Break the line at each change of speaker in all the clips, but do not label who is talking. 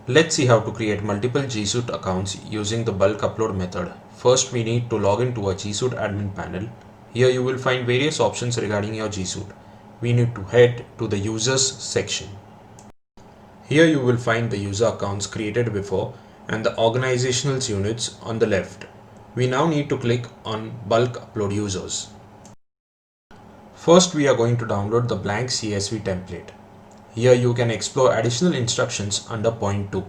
Let's see how to create multiple G Suite accounts using the bulk upload method. First, we need to log into a G Suite admin panel. Here you will find various options regarding your G Suite. We need to head to the users section. Here you will find the user accounts created before and the organizational units on the left. We now need to click on bulk upload users. First, we are going to download the blank CSV template. Here you can explore additional instructions under point 2.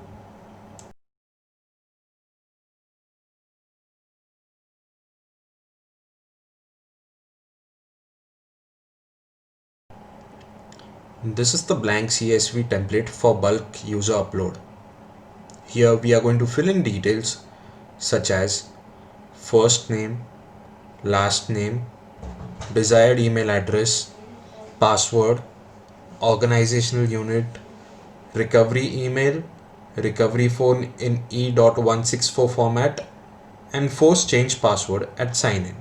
This is the blank CSV template for bulk user upload. Here we are going to fill in details such as first name, last name, desired email address, password, organizational unit, recovery email, recovery phone in E.164 format, and force change password at sign in.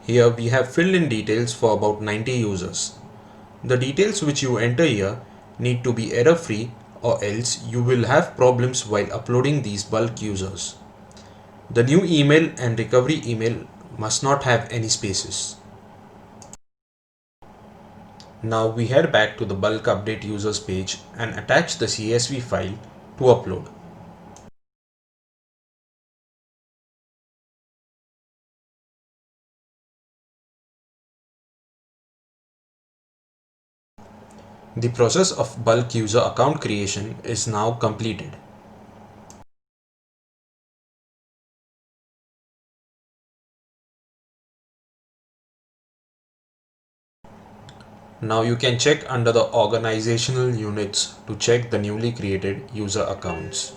Here we have filled in details for about 90 users. The details which you enter here need to be error free or else you will have problems while uploading these bulk users. The new email and recovery email must not have any spaces. Now we head back to the bulk update users page and attach the CSV file to upload. The process of bulk user account creation is now completed. Now you can check under the organizational units to check the newly created user accounts.